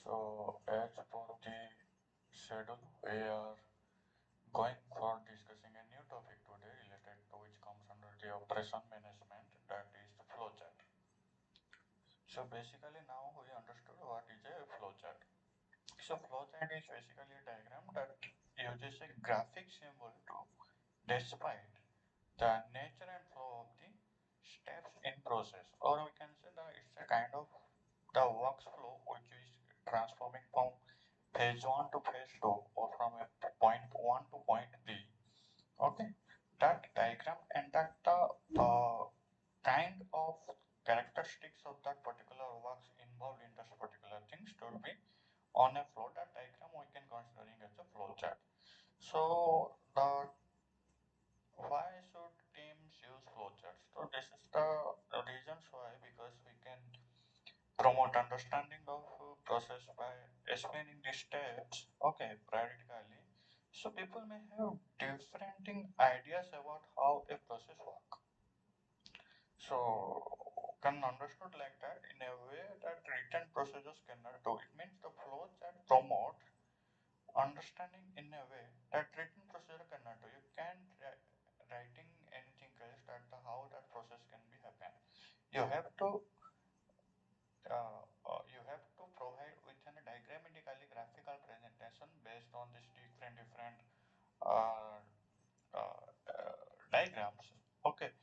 So, as per the schedule, we are going for discussing a new topic today related to which comes under the operation management, that is the flowchart. So, basically, now we understood what is a flowchart. So, flowchart is basically a diagram that uses a graphic symbol to describe the nature and flow of the steps in process, or we can say that it's a kind of the workflow which is transforming from phase 1 to phase 2 or from a point 1 to point B. Okay, that diagram and that kind of characteristics of that particular works involved in this particular thing should be on a flow. That diagram we can considering as a flow chart. So the why should teams use flowcharts? So this is the reasons why, because we can promote understanding of process by explaining the steps, okay, periodically. So people may have different ideas about how a process works. So can understood like that in a way that written procedures cannot do. It means the flow chart promote understanding in a way that written procedure cannot do. You can't writing anything else that how that process can be happen. You have to provide with a diagrammatically graphical presentation based on this different uh, diagrams, okay,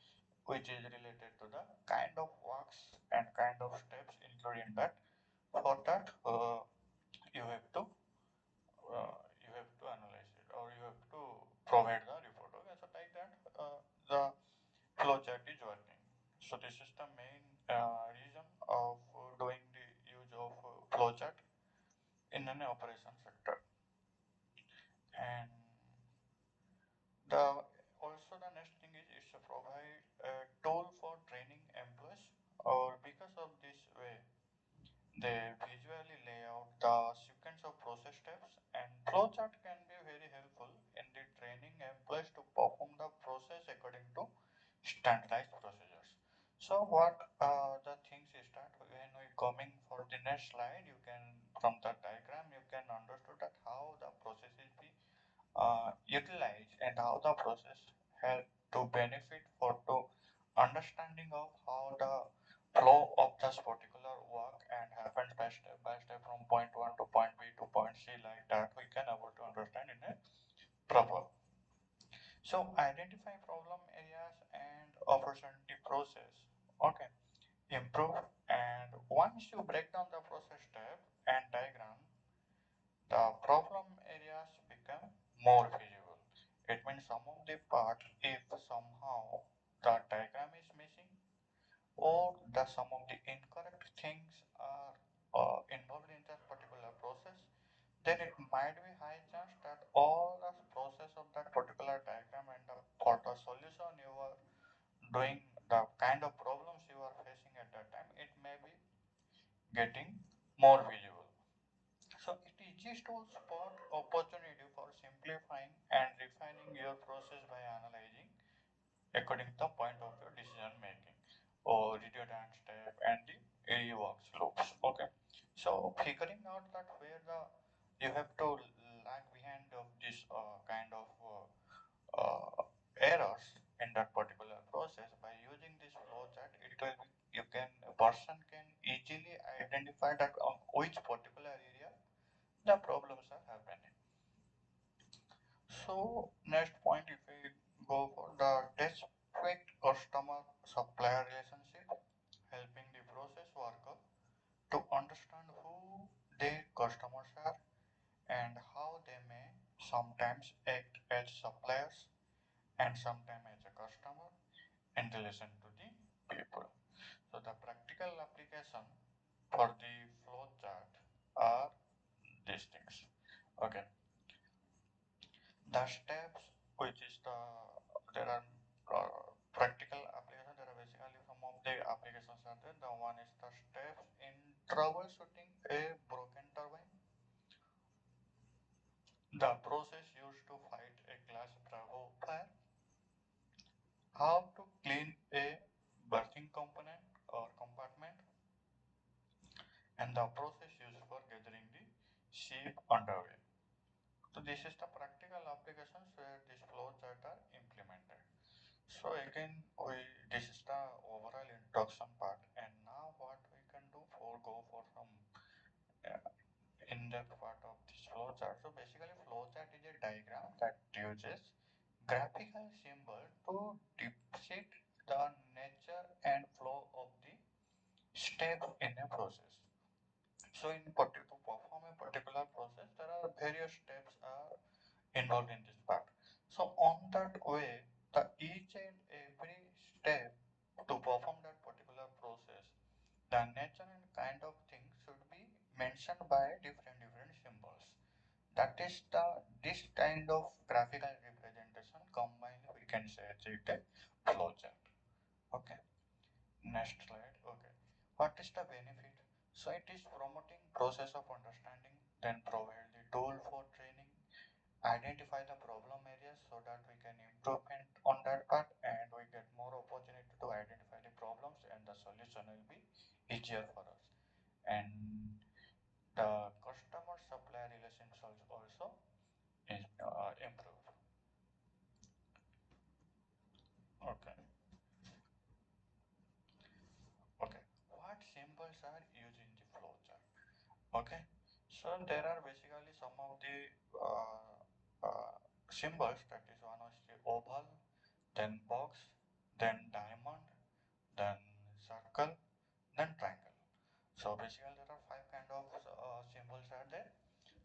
which is related to the kind of works and kind of steps including that. For that, you have to analyze it, or you have to provide the report. Okay, so like that, the flowchart is working. So this is the main reason of doing the use of flowchart in an operation sector. And the also the next thing is it's a provide a tool for training employees, or because of this way they visually lay out the sequence of process steps, and flowchart can be very helpful in the training employees to perform the process according to standardized procedures. So what the things is that when we coming for the next slide, you can from the diagram you can understand that how the process is be utilized and how the process help to benefit for to understanding of how the flow of this particular work and happens by step from point 1 to point B to point C, like that we can able to understand in a proper. So identify problem areas and opportunity process. Okay, improve, and once you break down the process step and diagram, the problem areas become more visible. It means some of the part, if somehow the diagram is missing, or the some of the incorrect things are involved in that particular process, then it might be high chance that all the process of that particular diagram and for the solution you are doing, the kind of problems you are facing at that time, it may be getting more visible. So it is just to spot opportunity for simplifying and refining your process by analyzing according to the point of your decision making or redundant step and the AE works loops. Okay. So figuring out that where the you have to lag behind of this kind of errors in that particular process by using this flowchart, it will be, you can a person can easily identify that on which particular area the problems are happening. So next point, if we go for the discrete customer supplier relationship, helping the process worker to understand who their customers are and how they may sometimes act as suppliers and sometimes as a customer in relation to the people. So the practical application for the flow chart are these things. Okay. The steps, which is there are practical applications. There are basically some of the applications are there. The one is the steps in troubleshooting a broken turbine. The process used to fight a glass Bravo fire. How to clean a berthing component or compartment, and the process used for gathering the sheep underway. So this is the practical applications where these flows that are implemented. So again, this is the overall introduction part, and now what we can do for go for some uh, in-depth part of this flowchart. So basically, flowchart is a diagram that uses graphical symbol to depict the nature and flow of the step in a process. So to perform a particular process, there are various steps are involved in this part. So on that way, the each and every step to perform that particular process, the nature and kind of thing should be mentioned by different symbols. That is the this kind of graphical representation combined we can say it a flowchart. Okay. Next slide. Okay. What is the benefit? So it is promoting process of understanding, then provide the tool for training, identify the problem areas so that we can improve on that part and we get more opportunity to identify the problems and the solution will be easier for us. And the customer supply relations also is improved. Okay. Okay. What symbols are used in the flowchart? Okay, so there are basically some of the symbols, that is one is the oval, then box, then diamond, then circle, then triangle. So basically there are five kind of symbols are there.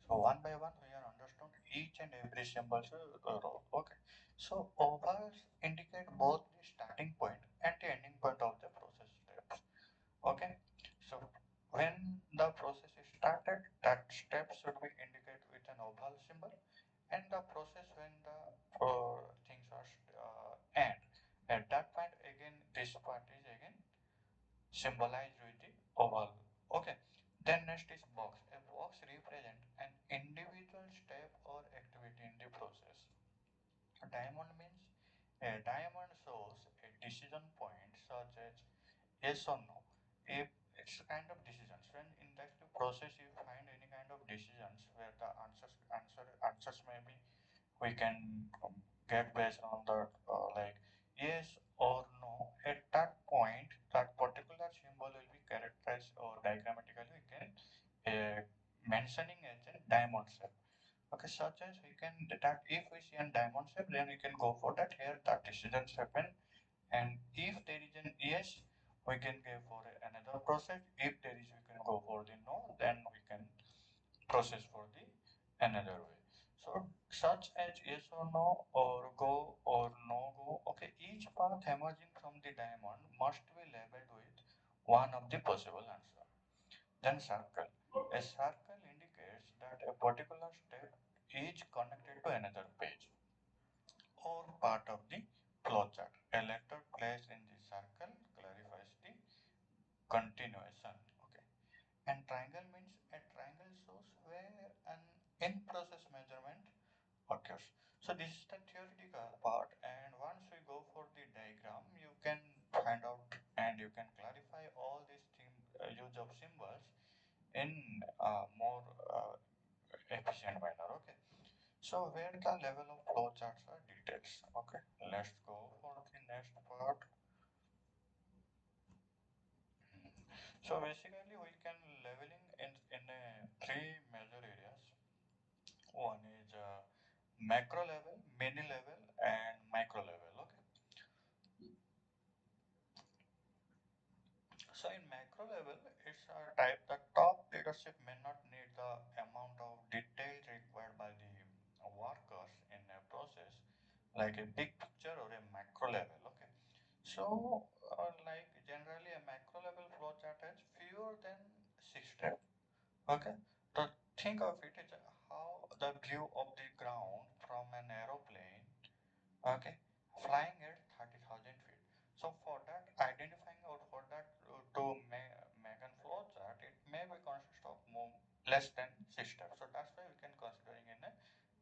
So one by one we are understand each and every symbol's role. Okay, so ovals indicate both the starting point and the ending point of the process steps. Okay, so when the process is started, that step should be indicated with an oval symbol, and the process when the things are end. At that point, again, this part is again symbolized with the oval. Okay. Then next is box. A box represents an individual step or activity in the process. A diamond means a diamond shows a decision point such as yes or no. If it's a kind of decisions. When in that process you find any kind of decisions where the answers may be we can get based on the like yes or no. At that point, that particular symbol will be characterized or diagrammatically we can mentioning as a diamond shape. Okay, such as we can detect if we see a diamond shape, then we can go for that. Here, that decisions happen, and if there is an yes, we can go for another process. If there is, we can go for the no, then we can process for the another way. So such as yes or no, or go or no go. Okay, each path emerging from the diamond must be labeled with one of the possible answer. Then circle. A circle indicates that a particular step is connected to another page or part of the flowchart. A letter placed in the circle clarifies the continuation. Okay. And triangle means a triangle shows where an in-process measurement occurs. So this is the theoretical part, and once we go for the diagram, you can find out and you can clarify all these use of symbols in more efficient manner. Okay. So where the level of flowcharts are details. Okay. Let's go for the next part. So basically, we can leveling in three major areas. One is macro level, mini level, and micro level. Okay. So in macro level, it's a type the top leadership may not need the amount of detail required by the workers in a process, like a big picture or a macro level. Okay. So like generally a macro level flowchart has fewer than 6 steps. Okay. So think of it as how the view of the ground from an aeroplane, okay, flying at 30,000 feet. So for that identifying or for that to make a flow chart, it may be consist of more less than 6 steps. So that's why we can considering in a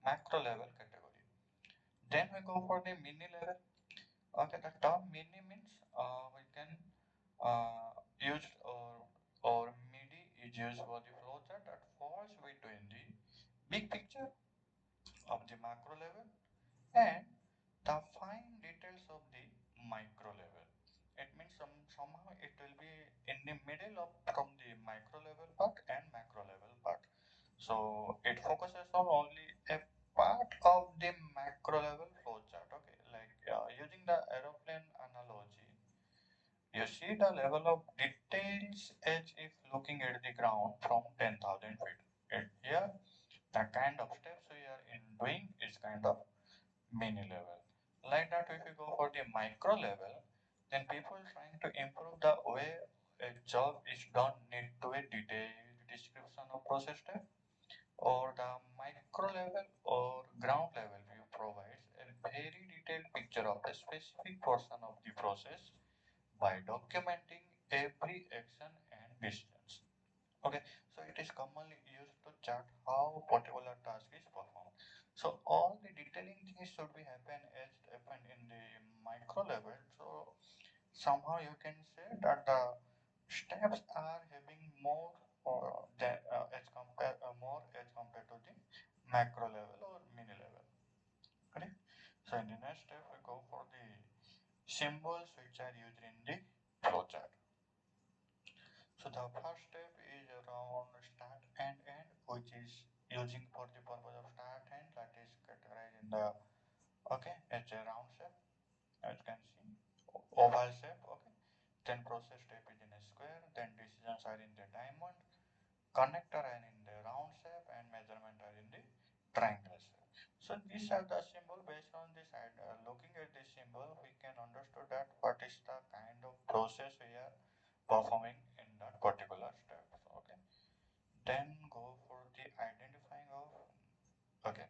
macro level category. Then we go for the mini level. Okay, the term mini means we can use or MIDI is used for the flow chart. flowchart that falls between the big picture of the macro level and the fine details of the micro level. It means somehow it will be in the middle of from the micro level part and macro level part. So it focuses on only a part of the macro level flowchart. Okay, like using the aeroplane analogy, you see the level of details as if looking at the ground from 10,000 feet. And here, the kind of steps we are in doing is kind of mini level. Like that, if you go for the micro level, then people trying to improve the way a job is done need to a detailed description of process step, or the micro level or ground level view provides a very detailed picture of a specific portion of the process by documenting every action and decisions. Okay, so it is commonly used to chart how particular task is performed. So all the detailing things should be happen in the micro level. So somehow you can say that the steps are having more as compared to the macro level or mini level. Correct. So in the next step we go for the symbols which are used in the flowchart. So the first step is around start and end, which is using for the purpose of start and that is categorized in the okay, it's a round shape as you can see, oval shape. Okay, then process step is in a square, then decisions are in the diamond, connector are in the round shape, and measurement are in the triangle shape. So these are the symbol. Based on this, looking at this symbol, we can understand that what is the kind of process we are performing in that particular step. Okay. Then go for the identifying of. Okay.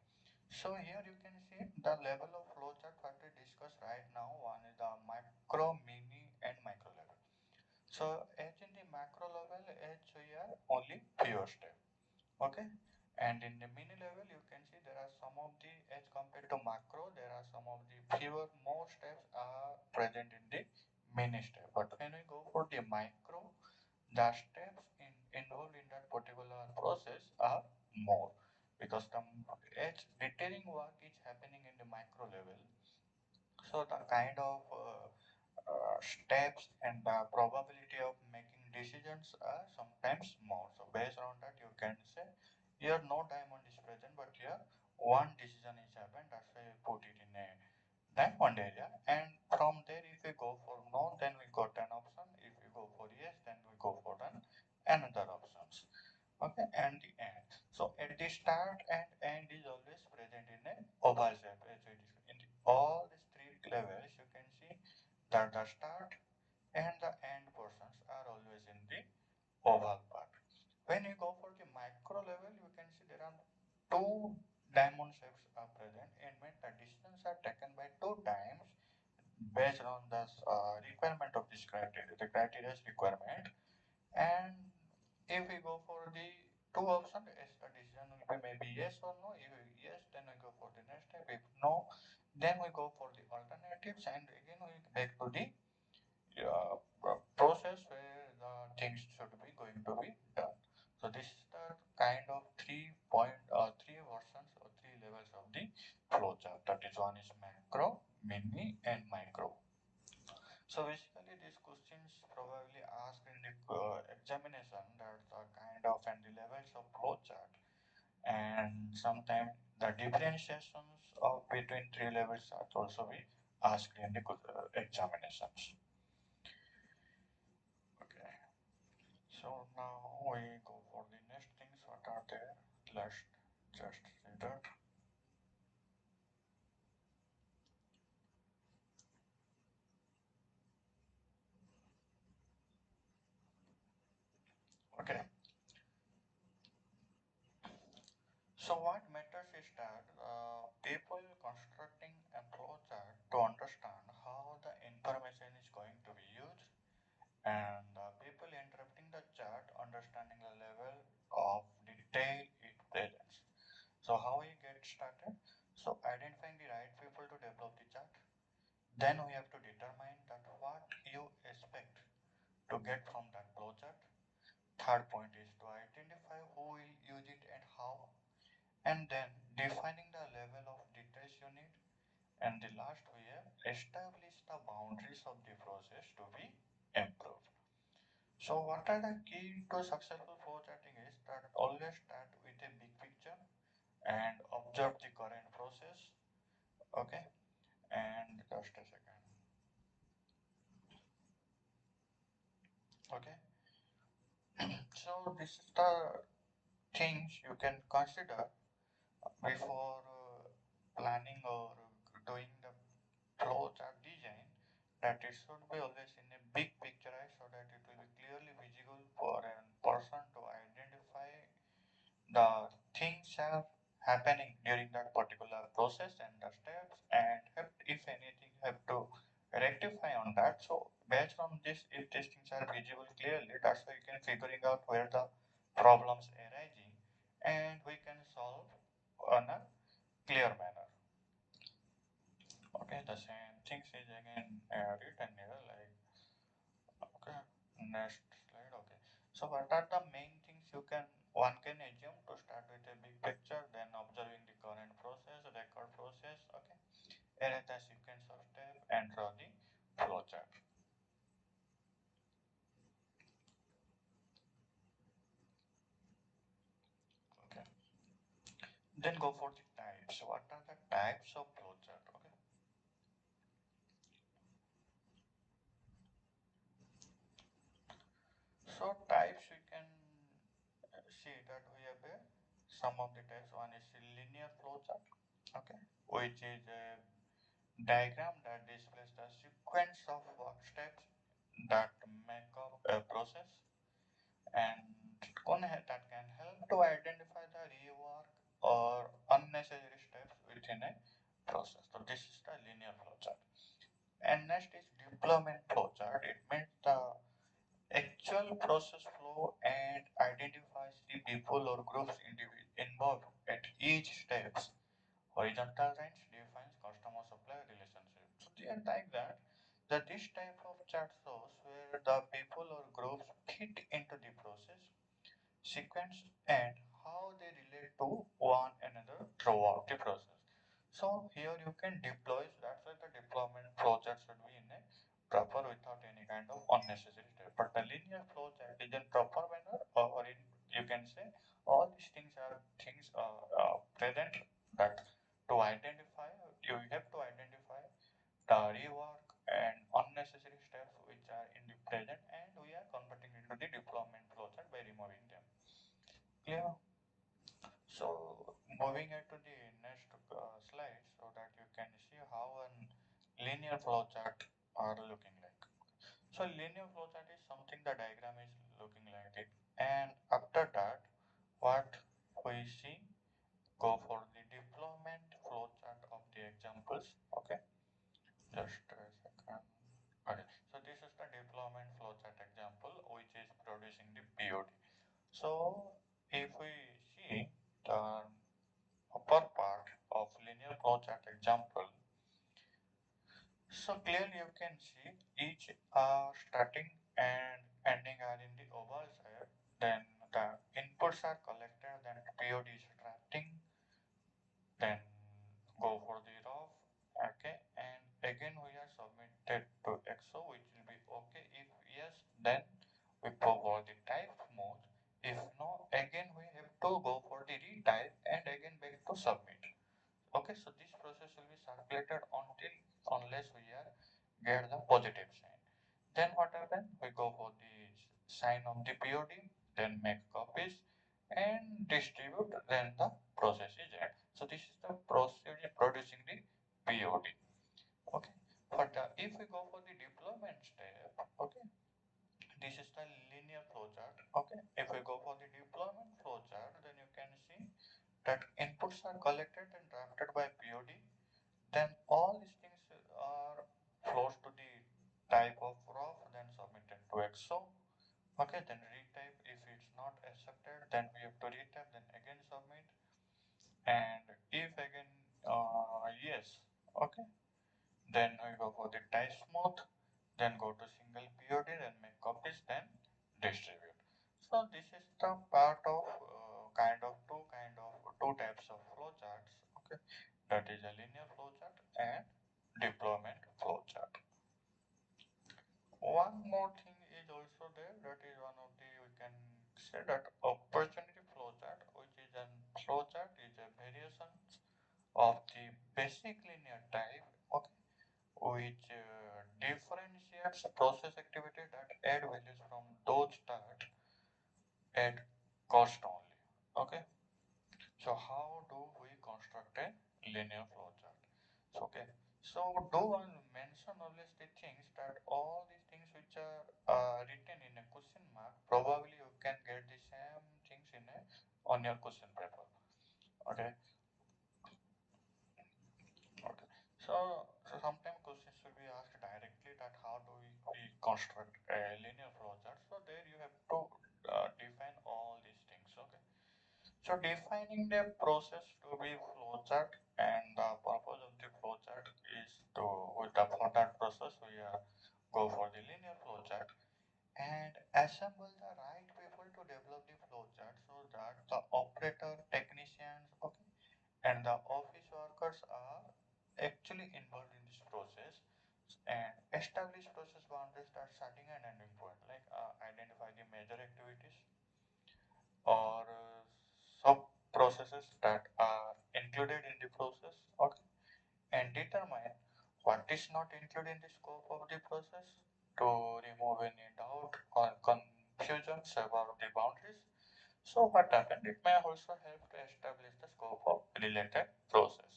So here you can see the level of flowchart that we discussed right now. One is the macro, mini, and micro level. So as in the macro level, as we are only fewer steps. Okay. And in the mini level, you can see there are some of the, as compared to macro, there are some of the fewer more steps are present in the mini step. But when we go for the micro, the steps involved in that particular process are more, because the as detailing work is happening in the micro level, so the kind of steps and the probability of making decisions are sometimes more. So based on that, you can say here no diamond is present, but here one decision is happened. That's why you put it in a diamond area. And from there, if we go for no, then we got an option. If we go for yes, then we go for another options. Okay, and the end. So at the start and end is always present in a oval shape. As it is in all these three levels, you can see that the start and the end portions are always in the oval part. When you go for the micro level, you can see there are two diamond shapes are present, and when the decisions are taken by two times based on the requirement of this criteria, the criteria's requirement. And if we go for the two options, as the decision will be maybe yes or no. If yes, then we go for the next step. If no, then we go for the alternatives, and again we back to the process where the things should be going to be done. So this is the kind of three versions or three levels of the flowchart. That is, one is macro, mini, and micro. So basically, these questions probably asked in the examination, that the kind of and the levels of flowchart, and sometimes the differentiations of between three levels are also be asked in the examinations. Okay, so now we go for the next things. What are there? Let's just see that. Okay. So what matters is that people constructing a flowchart to understand how the information is going to be used, and people interpreting the chart understanding the level of detail it presents. So how we get started? So identifying the right people to develop the chart. Then we have to determine that what you expect to get from that flowchart. third point is to identify who will use it and how, and then defining the level of details you need. And the last we have establish the boundaries of the process to be improved. So what are the key to successful flowcharting is that always start with a big picture and observe the current process. Okay, and just a second. Okay, so this is the things you can consider before planning or doing the flowchart design, that it should be always in a big picture so that it will be clearly visible for a person to identify the things are happening during that particular process and the steps, and have, if anything have to rectify on that. So based on this, if these things are visible clearly, that's why you can figuring out where the problems arising and we can solve on a clear manner. Okay, the same things is again written here, like, okay, next slide. Okay, so what are the main things you can one can assume to start with a big picture, then observing the current process, record process, okay, arrange the sequence of step and draw the flowchart. Okay, then go for the types. What are the types of flowchart? Okay, so types we can see that we have some of the types. One is linear flowchart, okay, which is a diagram that displays the sequence of work steps that make up a process, and that can help to identify the rework or unnecessary steps within a process. So this is the linear flowchart. And next is deployment flowchart. It means the actual process flow and identifies the people or groups involved at each steps. Horizontal lines defines customer-supply relationship. So they are like that. That this type of chart shows where the people or groups fit into the process sequence and how they relate to one another throughout the process. So here you can deploy. That's why the deployment flowchart should be in a proper without any kind of unnecessary step. But the linear flowchart is in proper manner, or in you can say all these things are things present that to identify, you have to identify the rework and unnecessary steps which are in the present, and we are converting into the deployment flowchart by removing them. Clear? So moving it to the next slide so that you can see how a linear flowchart are looking like. So linear flowchart is something the diagram is looking like it, and after that what we see, go for the deployment flowchart of the examples. Okay, just a second. Okay, so this is the deployment flowchart example which is producing the POD. So if we see the upper part of linear flowchart example, so clearly you can see each starting and ending are in the oval side. Then the inputs are collected, then POD is drafting, then go for the rough, okay, and again we are submitted to EXO, which will be okay. If yes, then we go for the type mode. If no, again we have to go for the retype and again back to submit. Okay, so this process will be circulated until unless we are get the positive sign. Then what happens? We go for the sign of the POD, then make copies and distribute, then the process is end. So this is the procedure producing the POD. Okay, but if we go for the deployment step, okay, this is the linear flowchart. Okay, if we go for the deployment flowchart, then you can see that inputs are collected and drafted by POD. Then all these things are flows to the type of rough, then submitted to EXO. Okay, then retype. If it's not accepted, then we have to retype, then again submit. And if again yes, okay, then we go for the type smooth, then go to single POD, then make copies, then distribute. So this is the part of two types of flowcharts. Okay, that is a linear flowchart and deployment flowchart. One more thing is also there, that is one of the, we can say that opportunity flowchart, which is a flowchart is a variation of the basic linear type, okay, which differentiates process activity that add values from those that add cost only. Okay, so how do we construct a linear flowchart? So, okay, so do I mention always the things that all these things which are written in a question mark, probably you can get the same things in a on your question paper. Okay, okay. So sometimes questions will be asked directly that how do we construct a linear flowchart. So there you have to define all these things. Okay. So defining the process to be flowchart, and the purpose of the flowchart is to, with the for that process we go for the linear flowchart and assemble the right people to develop the flowchart so that the operator, technicians, okay, and the office workers are actually involved in this process and establish process boundaries that starting and ending point, like identify the major activities or sub processes that are included in the process, okay, and determine what is not included in the scope of the process to remove any doubt or confusions about the boundaries. So what happened, it may also help to establish the scope of related process.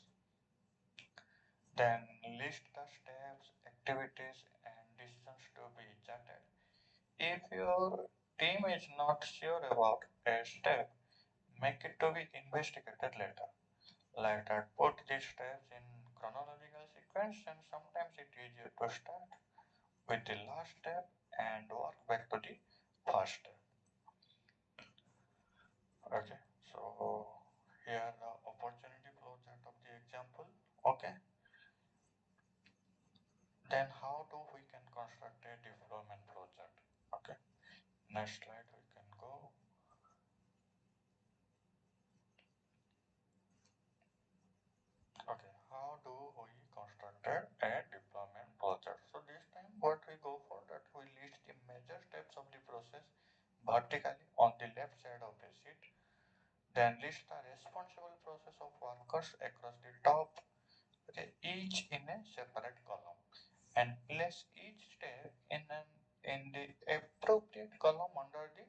Then list the steps, activities, and decisions to be charted. If your team is not sure about a step, make it to be investigated later. Like that, put these steps in chronological sequence, and sometimes it's easier to start with the last step and work back to the first step. Okay, so here the opportunity flow chart of the example. Okay, then how do we can construct a deployment flow chart? Okay, next slide we can go. Okay, how do we constructed a deployment project? So this time what we go for that, we list the major steps of the process vertically on the left side of the sheet, then list the responsible process of workers across the top, okay, each in a separate column, and place each step in the appropriate column under the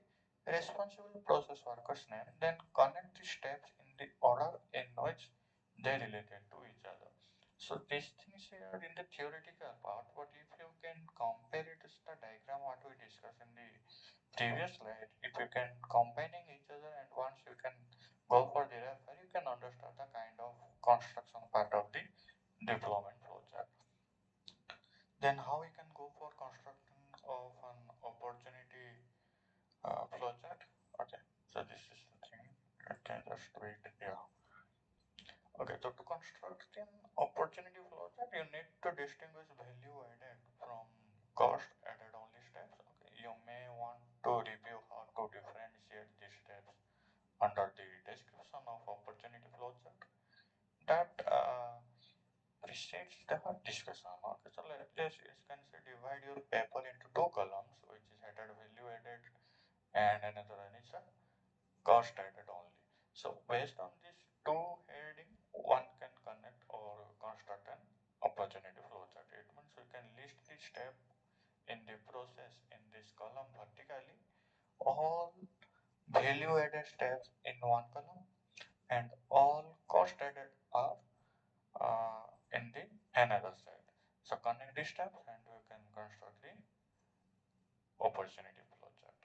responsible process worker's name, then connect the steps in the order in which they related to each other. So these things are in the theoretical part, but if you can compare it to the diagram what we discussed in the previous slide, if you can combining each other and once you can go for the refer, you can understand the kind of construction part of the deployment flowchart. Then how we can go for construction of an opportunity flowchart? Okay, so this is the thing. You can just wait here. Okay, so to construct an opportunity flowchart, you need to distinguish value added from cost added only steps. Okay, you may want to review how to differentiate these steps under the description of opportunity flowchart. That precedes the discussion. Okay, so let's you can say divide your paper into two columns, which is added value added, and another one is a cost added only. So based on these two heading, one can connect or construct an opportunity flowchart. It means we can list the step in the process in this column vertically, all value added steps in one column, and all cost added are in the another side. So connect the steps and we can construct the opportunity flowchart.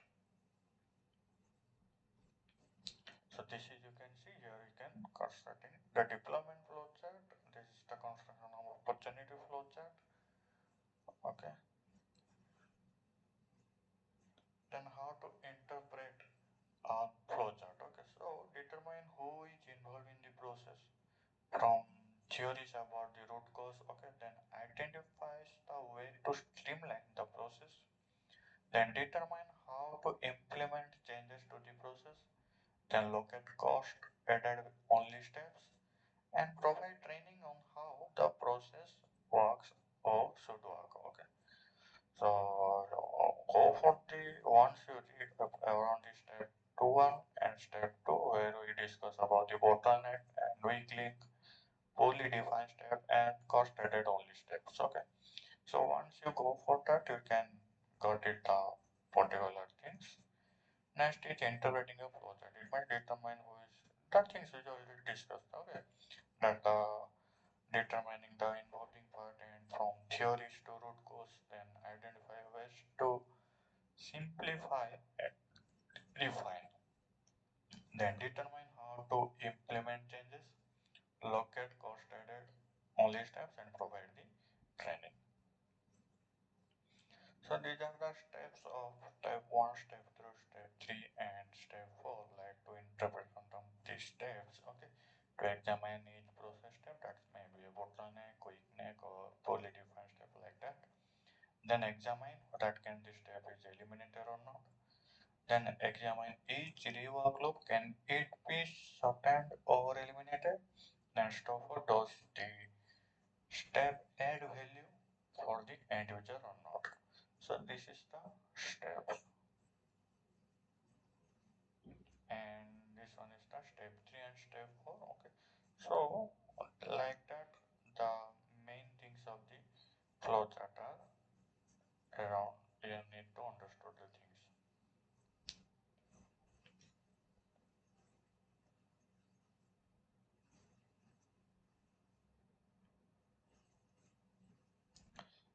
So this is, you can see here you can constructing the deployment flowchart. This is the construction of opportunity flowchart. Okay. Then how to interpret a flowchart. Okay. So determine who is involved in the process from theories about the root cause. Okay. Then identifies the way to streamline the process. Then determine how to implement changes to the process. Then look at cost added only steps and provide training on how the process works or should work. Okay. So go for the once you read around the step 2 and step 2 where we discuss about the bottleneck and weak link, poorly defined step and cost added only steps. Okay. So once you go for that, you can got it the particular things. Next is interpreting a flowchart. It might determine who is the things which I already discussed. Okay. That determining the involving part and from theories to root cause, then identify ways to simplify and refine. Then determine how to implement changes, locate cost added only steps and provide the training. So these are the steps of step 1, step 2, step 3 and step 4, like to interpret from these steps, okay, to examine each process step, that may be a bottleneck, quick neck or poorly defined step like that. Then examine that can this step is eliminated or not. Then examine each rework loop, can it be shortened or eliminated. Then stop for does the step add value for the end user or not. So this is the steps, and this one is the step 3 and step 4. Okay, so like that the main things of the flowchart are around. You need to understand the things.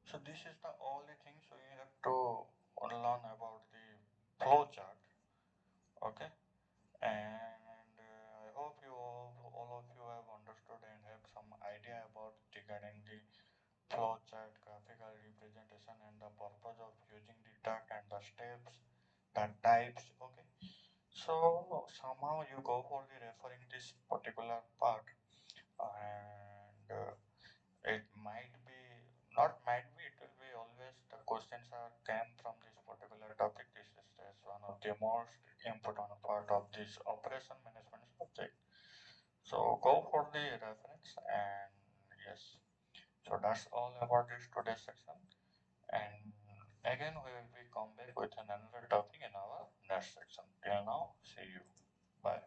So this is the only things we have to learn about the flowchart. Okay, and I hope all of you have understood and have some idea about regarding the flowchart, graphical representation, and the purpose of using the tag and the steps, the types. Okay, so somehow you go for the referring this particular part, and it might be not might be it will be always the questions are came from this particular topic. This is one of the most important part of this operation management subject. So go for the reference, and yes. So that's all about this today's section. And again, we will be come back with another topic in our next section. Till now, see you. Bye.